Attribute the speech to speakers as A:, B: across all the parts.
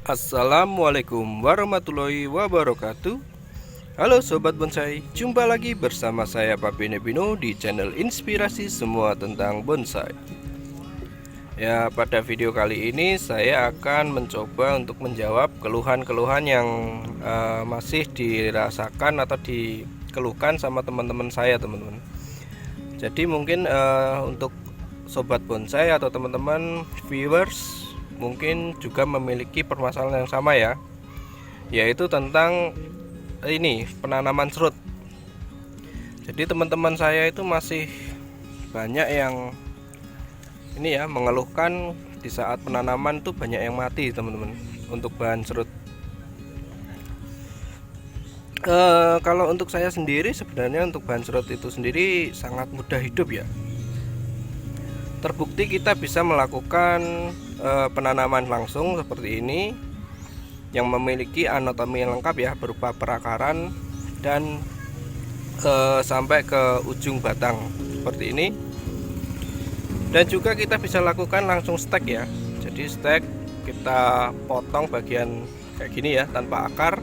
A: Assalamualaikum warahmatullahi wabarakatuh. Halo Sobat Bonsai, jumpa lagi bersama saya Pak Bene Bino di channel Inspirasi Semua Tentang Bonsai. Ya, pada video kali ini saya akan mencoba untuk menjawab keluhan-keluhan yang masih dirasakan atau dikeluhkan sama teman-teman saya, teman-teman. Jadi mungkin untuk Sobat Bonsai atau teman-teman viewers mungkin juga memiliki permasalahan yang sama ya, yaitu tentang ini penanaman serut. Jadi teman-teman saya itu masih banyak yang ini ya mengeluhkan di saat penanaman tuh banyak yang mati teman-teman untuk bahan serut. Kalau untuk saya sendiri sebenarnya untuk bahan serut itu sendiri sangat mudah hidup ya. Terbukti kita bisa melakukan penanaman langsung seperti ini yang memiliki anatomi yang lengkap ya, berupa perakaran dan sampai ke ujung batang seperti ini. Dan juga kita bisa lakukan langsung stek ya. Jadi stek kita potong bagian kayak gini ya tanpa akar,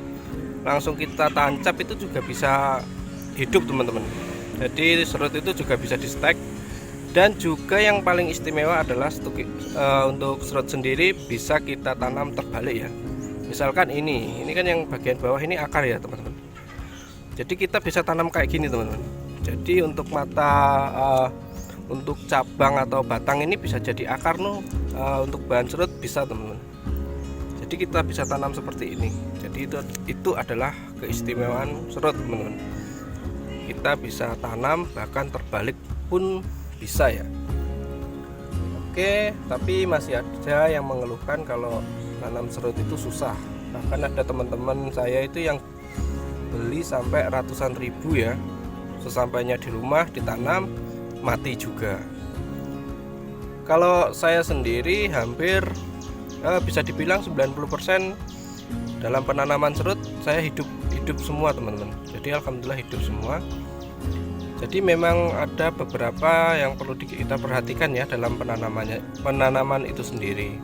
A: langsung kita tancap, itu juga bisa hidup teman-teman. Jadi serut itu juga bisa di stek. Dan juga yang paling istimewa adalah untuk serut sendiri bisa kita tanam terbalik ya. Misalkan ini kan yang bagian bawah ini akar ya teman-teman. Jadi kita bisa tanam kayak gini teman-teman. Jadi untuk untuk cabang atau batang ini bisa jadi akar untuk bahan serut bisa teman-teman. Jadi kita bisa tanam seperti ini. Jadi itu adalah keistimewaan serut teman-teman. Kita bisa tanam bahkan terbalik pun bisa ya. Oke, tapi masih ada yang mengeluhkan kalau nanam serut itu susah. Bahkan ada teman-teman saya itu yang beli sampai ratusan ribu ya, sesampainya di rumah ditanam mati juga. Kalau saya sendiri hampir bisa dibilang 90% dalam penanaman serut saya hidup semua teman-teman. Jadi alhamdulillah hidup semua. Jadi memang ada beberapa yang perlu kita perhatikan ya dalam penanaman itu sendiri.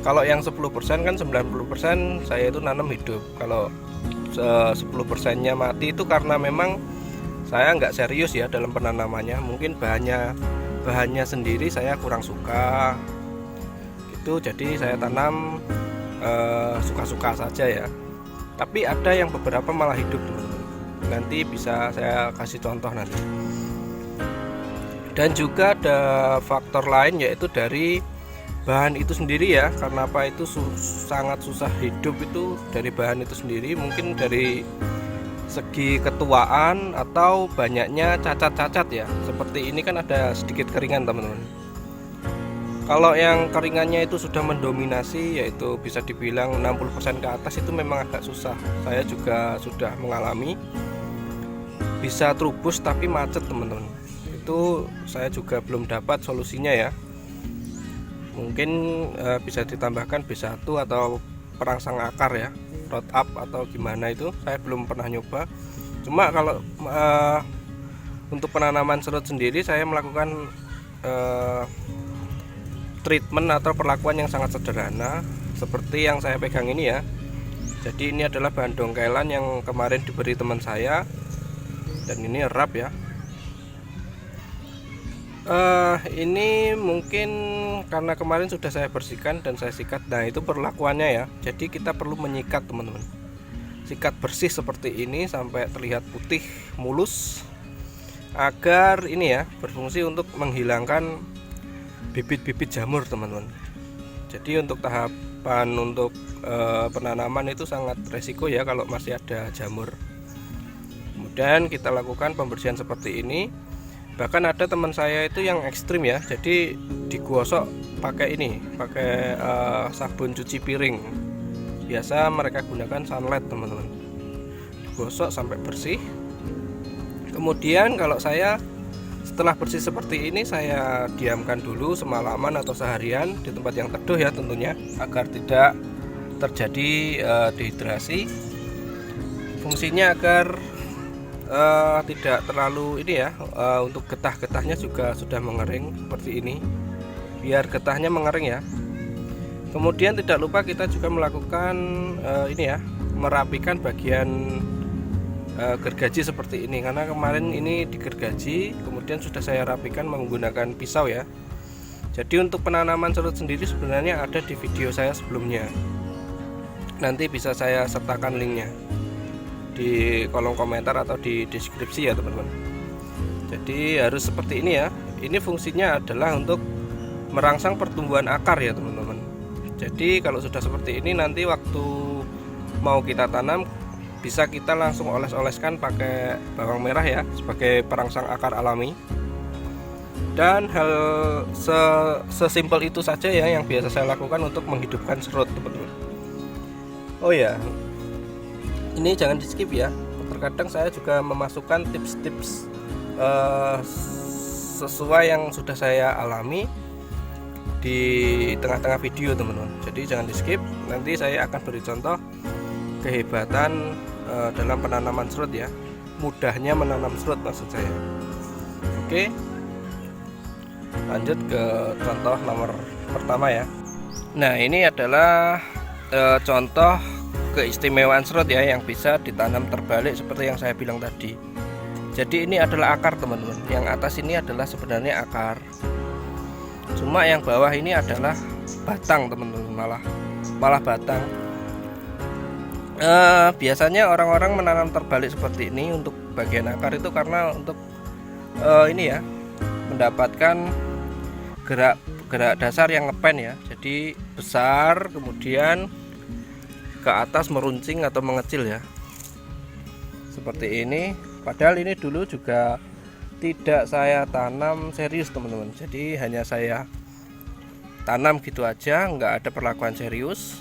A: Kalau yang 10% kan 90% saya itu nanam hidup. Kalau 10%-nya mati itu karena memang saya nggak serius ya dalam penanamannya. Mungkin bahannya sendiri saya kurang suka gitu, jadi saya tanam suka-suka saja ya. Tapi ada yang beberapa malah hidup teman-teman. Nanti bisa saya kasih contoh nanti. Dan juga ada faktor lain yaitu dari bahan itu sendiri ya. Karena apa itu sangat susah hidup itu dari bahan itu sendiri. Mungkin dari segi ketuaan atau banyaknya cacat-cacat ya. Seperti ini kan ada sedikit keringan teman-teman. Kalau yang keringannya itu sudah mendominasi, yaitu bisa dibilang 60% ke atas, itu memang agak susah. Saya juga sudah mengalami. Bisa trubus tapi macet teman-teman. Itu saya juga belum dapat solusinya ya. Mungkin bisa ditambahkan B1 atau perangsang akar ya, root up atau gimana, itu saya belum pernah nyoba. Cuma kalau untuk penanaman serut sendiri saya melakukan treatment atau perlakuan yang sangat sederhana seperti yang saya pegang ini ya. Jadi ini adalah bahan dongkelan yang kemarin diberi teman saya, dan ini erap ya. Ini mungkin karena kemarin sudah saya bersihkan dan saya sikat. Nah itu perlakuannya ya. Jadi kita perlu menyikat teman-teman. Sikat bersih seperti ini sampai terlihat putih mulus, agar ini ya berfungsi untuk menghilangkan bibit-bibit jamur teman-teman. Jadi untuk tahapan untuk penanaman itu sangat resiko ya kalau masih ada jamur. Kemudian kita lakukan pembersihan seperti ini. Bahkan ada teman saya itu yang ekstrim ya, jadi digosok pakai sabun cuci piring. Biasa mereka gunakan sunlight teman-teman. Digosok sampai bersih. Kemudian kalau saya setelah bersih seperti ini, saya diamkan dulu semalaman atau seharian di tempat yang teduh ya tentunya, agar tidak terjadi dehidrasi. Fungsinya agar tidak terlalu ini ya, untuk getah-getahnya juga sudah mengering seperti ini, biar getahnya mengering ya Kemudian tidak lupa kita juga melakukan ini ya, merapikan bagian gergaji seperti ini, karena kemarin ini digergaji kemudian sudah saya rapikan menggunakan pisau ya. Jadi untuk penanaman serut sendiri sebenarnya ada di video saya sebelumnya, nanti bisa saya sertakan linknya di kolom komentar atau di deskripsi ya teman-teman. Jadi harus seperti ini ya. Ini fungsinya adalah untuk merangsang pertumbuhan akar ya teman-teman. Jadi kalau sudah seperti ini, nanti waktu mau kita tanam bisa kita langsung oles-oleskan pakai bawang merah ya, sebagai perangsang akar alami. Dan hal sesimpel itu saja ya yang biasa saya lakukan untuk menghidupkan serut teman-teman. Oh ya, ini jangan di skip ya, terkadang saya juga memasukkan tips-tips sesuai yang sudah saya alami di tengah-tengah video teman-teman. Jadi jangan di skip, nanti saya akan beri contoh kehebatan dalam penanaman serut ya, mudahnya menanam serut maksud saya. Oke, lanjut ke contoh nomor pertama ya. Nah, ini adalah contoh keistimewaan serut ya yang bisa ditanam terbalik seperti yang saya bilang tadi. Jadi ini adalah akar teman-teman, yang atas ini adalah sebenarnya akar, cuma yang bawah ini adalah batang teman-teman, malah batang. Biasanya orang-orang menanam terbalik seperti ini untuk bagian akar itu karena untuk ini ya, mendapatkan gerak dasar yang ngepen ya, jadi besar kemudian ke atas meruncing atau mengecil ya, seperti ini. Padahal ini dulu juga tidak saya tanam serius teman-teman, jadi hanya saya tanam gitu aja, nggak ada perlakuan serius.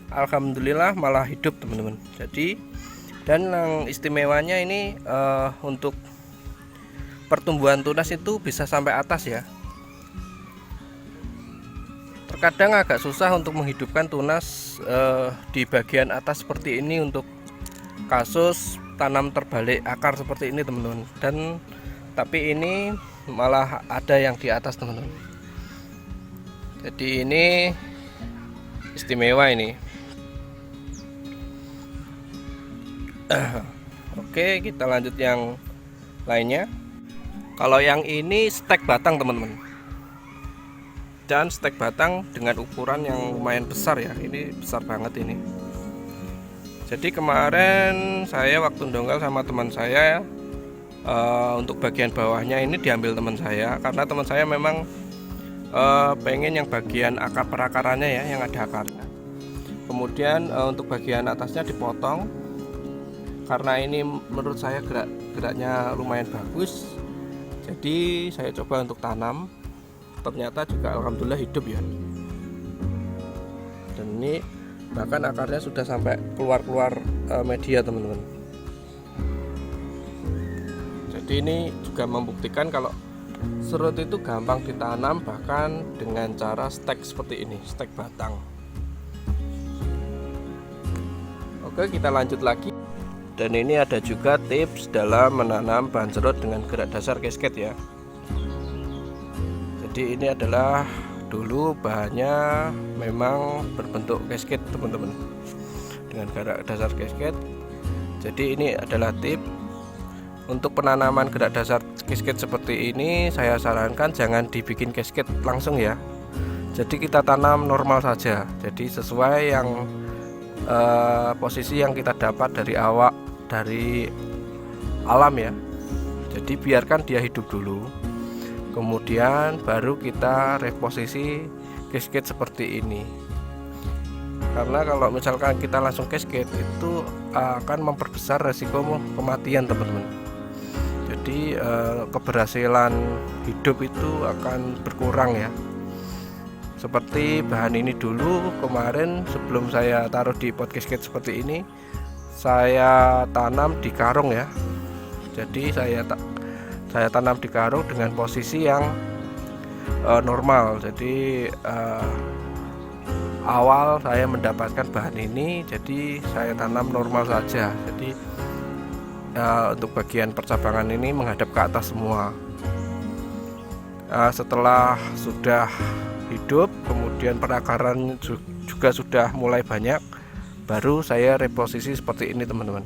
A: Alhamdulillah malah hidup teman-teman. Jadi, dan yang istimewanya ini untuk pertumbuhan tunas itu bisa sampai atas ya. Terkadang agak susah untuk menghidupkan tunas di bagian atas seperti ini untuk kasus tanam terbalik akar seperti ini teman-teman. Dan tapi ini malah ada yang di atas teman-teman. Jadi ini istimewa ini. Oke, kita lanjut yang lainnya. Kalau yang ini stek batang teman-teman, dan stek batang dengan ukuran yang lumayan besar ya, ini besar banget ini. Jadi kemarin saya waktu ndongkel sama teman saya, untuk bagian bawahnya ini diambil teman saya, karena teman saya memang pengen yang bagian akar perakarannya ya, yang ada akarnya. Kemudian untuk bagian atasnya dipotong, karena ini menurut saya geraknya lumayan bagus. Jadi saya coba untuk tanam, ternyata juga alhamdulillah hidup ya. Dan ini bahkan akarnya sudah sampai keluar media teman-teman. Jadi ini juga membuktikan kalau serut itu gampang ditanam, bahkan dengan cara stek seperti ini, stek batang. Oke, kita lanjut lagi. Dan ini ada juga tips dalam menanam bahan serut dengan gerak dasar cascade ya. Jadi ini adalah dulu bahannya memang berbentuk cascade teman-teman, dengan gerak dasar cascade. Jadi ini adalah tip untuk penanaman gerak dasar cascade seperti ini. Saya sarankan jangan dibikin cascade langsung ya, jadi kita tanam normal saja, jadi sesuai yang posisi yang kita dapat dari alam ya. Jadi biarkan dia hidup dulu, kemudian baru kita reposisi cascade seperti ini. Karena kalau misalkan kita langsung cascade itu akan memperbesar resiko kematian teman-teman. Jadi keberhasilan hidup itu akan berkurang ya. Seperti bahan ini dulu kemarin sebelum saya taruh di pot cascade seperti ini, saya tanam di karung ya. Jadi saya tanam di karung dengan posisi yang normal. Jadi awal saya mendapatkan bahan ini, jadi saya tanam normal saja. Jadi untuk bagian percabangan ini menghadap ke atas semua. Setelah sudah hidup, kemudian kemudian perakaran juga sudah mulai banyak, baru saya reposisi seperti ini teman-teman.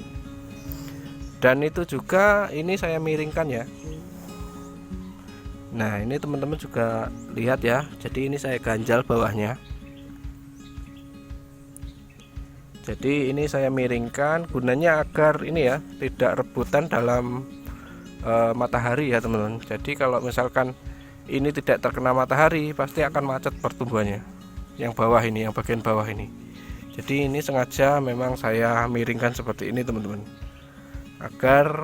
A: Dan itu juga ini saya miringkan ya. Nah ini teman-teman juga lihat ya, jadi ini saya ganjal bawahnya. Jadi ini saya miringkan gunanya agar ini ya tidak rebutan dalam matahari ya teman-teman. Jadi kalau misalkan ini tidak terkena matahari pasti akan macet pertumbuhannya. Yang bawah ini, yang bagian bawah ini. Jadi ini sengaja memang saya miringkan seperti ini teman-teman, agar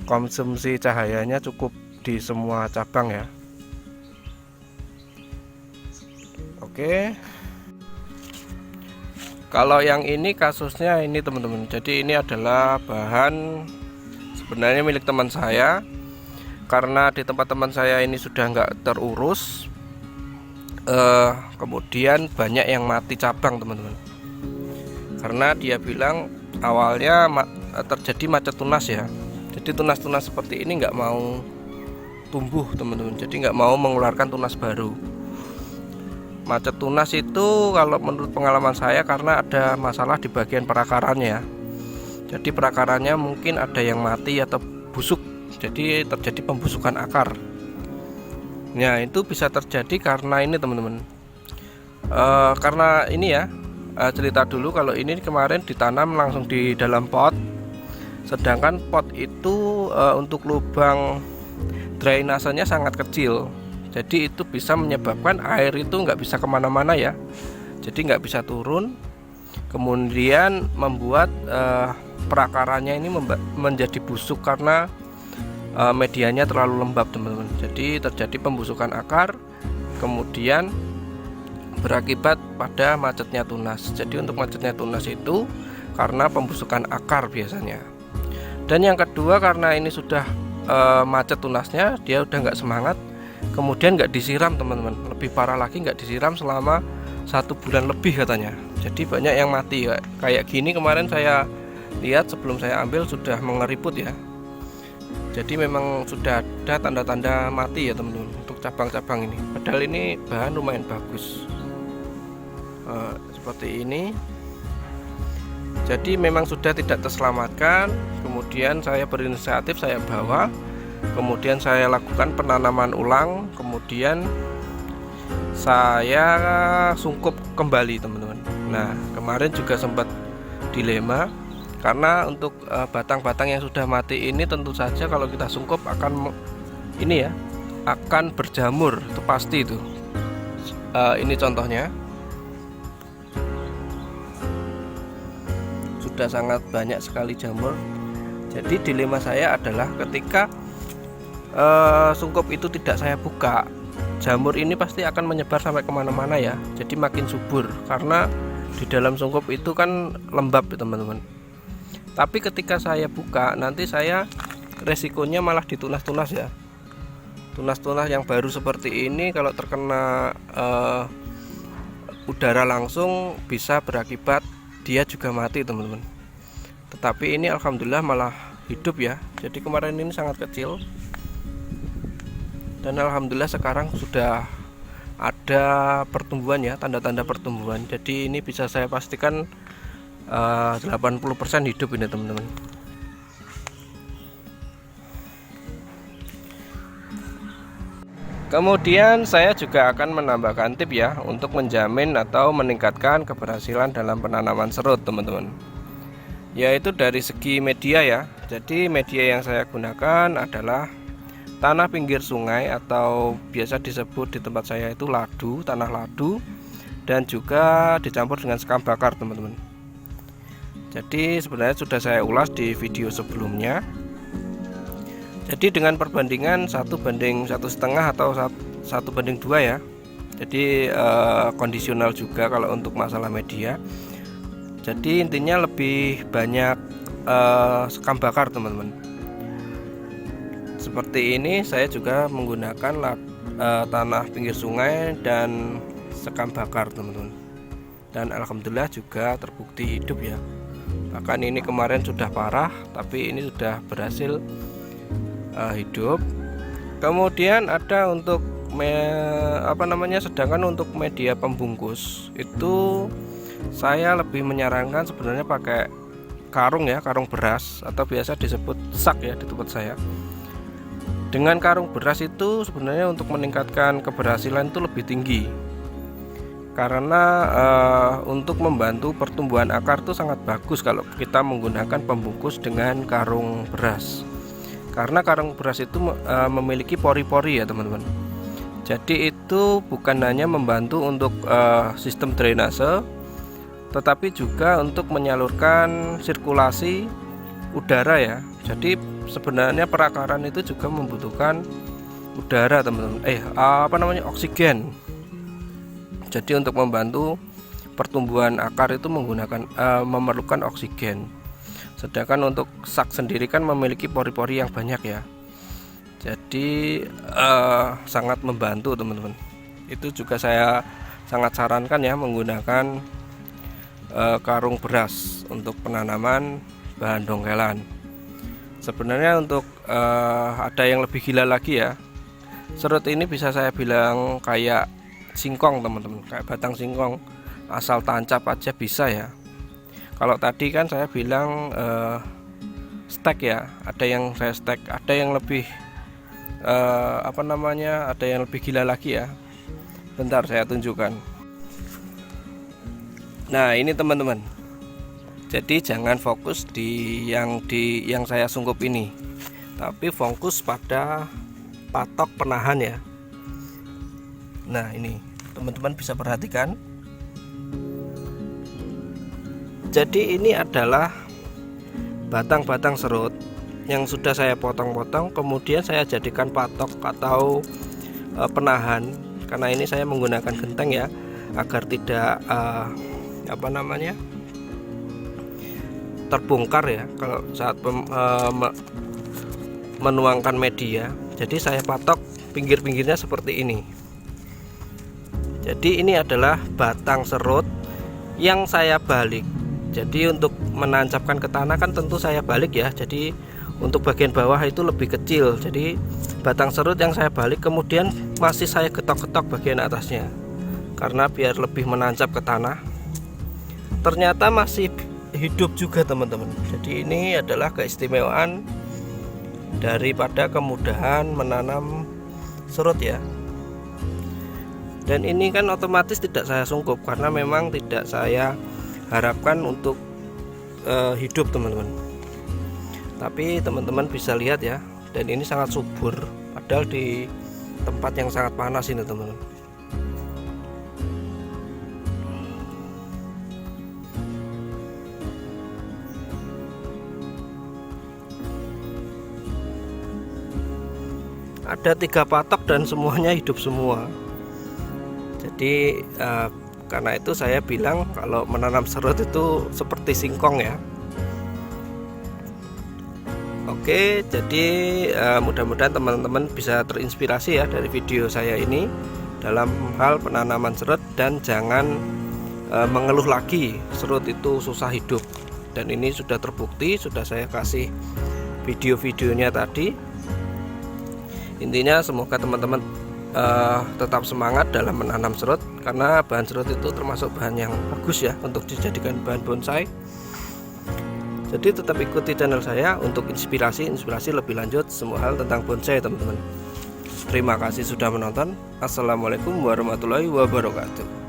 A: konsumsi cahayanya cukup di semua cabang ya. Oke. Kalau yang ini kasusnya ini teman-teman, jadi ini adalah bahan sebenarnya milik teman saya, karena di tempat teman saya ini sudah nggak terurus, kemudian banyak yang mati cabang teman-teman, karena dia bilang awalnya terjadi macet tunas ya. Jadi tunas-tunas seperti ini nggak mau tumbuh teman-teman, jadi nggak mau mengeluarkan tunas baru. Macet tunas itu kalau menurut pengalaman saya karena ada masalah di bagian perakarannya. Jadi perakarannya mungkin ada yang mati atau busuk, jadi terjadi pembusukan akar. Nah itu bisa terjadi karena ini teman-teman, karena ini ya, cerita dulu kalau ini kemarin ditanam langsung di dalam pot, sedangkan pot itu untuk lubang drainasenya sangat kecil. Jadi itu bisa menyebabkan air itu nggak bisa kemana-mana ya, jadi nggak bisa turun, kemudian membuat perakarannya ini menjadi busuk karena medianya terlalu lembab teman-teman. Jadi terjadi pembusukan akar, kemudian berakibat pada macetnya tunas. Jadi untuk macetnya tunas itu karena pembusukan akar biasanya. Dan yang kedua karena ini sudah macet tunasnya, dia udah nggak semangat, kemudian nggak disiram teman-teman. Lebih parah lagi nggak disiram selama 1 bulan lebih katanya. Jadi banyak yang mati ya. Kayak gini kemarin saya lihat sebelum saya ambil sudah mengeriput ya. Jadi memang sudah ada tanda-tanda mati ya teman-teman untuk cabang-cabang ini. Padahal ini bahan lumayan bagus. Seperti ini. Jadi memang sudah tidak terselamatkan. Kemudian saya berinisiatif, saya bawa, kemudian saya lakukan penanaman ulang, kemudian saya sungkup kembali teman-teman. Nah kemarin juga sempat dilema, karena untuk batang-batang yang sudah mati ini tentu saja kalau kita sungkup akan ini ya, akan berjamur, itu pasti itu. Ini contohnya sudah sangat banyak sekali jamur. Jadi dilema saya adalah ketika sungkup itu tidak saya buka, jamur ini pasti akan menyebar sampai kemana-mana ya. Jadi makin subur karena di dalam sungkup itu kan lembab ya teman-teman. Tapi ketika saya buka nanti saya resikonya malah di tunas-tunas ya. Tunas-tunas yang baru seperti ini kalau terkena udara langsung bisa berakibat dia juga mati teman-teman. Tetapi ini alhamdulillah malah hidup ya. Jadi kemarin ini sangat kecil, dan alhamdulillah sekarang sudah ada pertumbuhan ya, tanda-tanda pertumbuhan. Jadi ini bisa saya pastikan 80% hidup ini teman-teman. Kemudian saya juga akan menambahkan tip ya untuk menjamin atau meningkatkan keberhasilan dalam penanaman serut teman-teman, yaitu dari segi media ya. Jadi media yang saya gunakan adalah tanah pinggir sungai atau biasa disebut di tempat saya itu ladu, tanah ladu, dan juga dicampur dengan sekam bakar teman-teman. Jadi sebenarnya sudah saya ulas di video sebelumnya. Jadi dengan perbandingan 1:1,5 atau 1:2 ya. Jadi kondisional juga kalau untuk masalah media. Jadi intinya lebih banyak sekam bakar teman-teman. Seperti ini saya juga menggunakan tanah pinggir sungai dan sekam bakar teman-teman. Dan alhamdulillah juga terbukti hidup ya. Bahkan ini kemarin sudah parah, tapi ini sudah berhasil hidup. Kemudian ada untuk sedangkan untuk media pembungkus itu saya lebih menyarankan sebenarnya pakai karung ya, karung beras atau biasa disebut sak ya di tempat saya. Dengan karung beras itu sebenarnya untuk meningkatkan keberhasilan itu lebih tinggi, karena untuk membantu pertumbuhan akar itu sangat bagus kalau kita menggunakan pembungkus dengan karung beras, karena karung beras itu memiliki pori-pori ya teman-teman. Jadi itu bukan hanya membantu untuk sistem drainase, tetapi juga untuk menyalurkan sirkulasi udara ya. Jadi sebenarnya perakaran itu juga membutuhkan udara teman-teman, oksigen. Jadi untuk membantu pertumbuhan akar itu memerlukan oksigen. Sedangkan untuk sak sendiri kan memiliki pori-pori yang banyak ya. Jadi sangat membantu teman-teman. Itu juga saya sangat sarankan ya menggunakan karung beras untuk penanaman bahan dongkelan. Sebenarnya untuk ada yang lebih gila lagi ya. Serut ini bisa saya bilang kayak singkong teman-teman, kayak batang singkong, asal tancap aja bisa ya. Kalau tadi kan saya bilang stek ya, ada yang saya stek, ada yang lebih ada yang lebih gila lagi ya. Bentar saya tunjukkan. Nah ini teman-teman, jadi jangan fokus di yang saya sungkup ini, tapi fokus pada patok penahan ya. Nah ini teman-teman bisa perhatikan. Jadi ini adalah batang-batang serut yang sudah saya potong-potong, kemudian saya jadikan patok atau penahan. Karena ini saya menggunakan genteng ya, agar tidak terbongkar ya kalau saat menuangkan media. Jadi saya patok pinggir-pinggirnya seperti ini. Jadi ini adalah batang serut yang saya balik. Jadi untuk menancapkan ke tanah kan tentu saya balik ya. Jadi untuk bagian bawah itu lebih kecil. Jadi batang serut yang saya balik, kemudian masih saya getok-getok bagian atasnya, karena biar lebih menancap ke tanah. Ternyata masih hidup juga teman-teman. Jadi ini adalah keistimewaan daripada kemudahan menanam serut ya. Dan ini kan otomatis tidak saya sungkup, karena memang tidak saya harapkan untuk hidup teman-teman. Tapi teman-teman bisa lihat ya, dan ini sangat subur, padahal di tempat yang sangat panas ini teman-teman. Ada 3 patok dan semuanya hidup semua. Jadi karena itu saya bilang kalau menanam serut itu seperti singkong ya. Oke, jadi mudah-mudahan teman-teman bisa terinspirasi ya dari video saya ini dalam hal penanaman serut, dan jangan mengeluh lagi serut itu susah hidup. Dan ini sudah terbukti, sudah saya kasih video-videonya tadi. Intinya semoga teman-teman tetap semangat dalam menanam serut, karena bahan serut itu termasuk bahan yang bagus ya untuk dijadikan bahan bonsai. Jadi tetap ikuti channel saya untuk inspirasi lebih lanjut semua hal tentang bonsai teman-teman. Terima kasih sudah menonton. Assalamualaikum warahmatullahi wabarakatuh.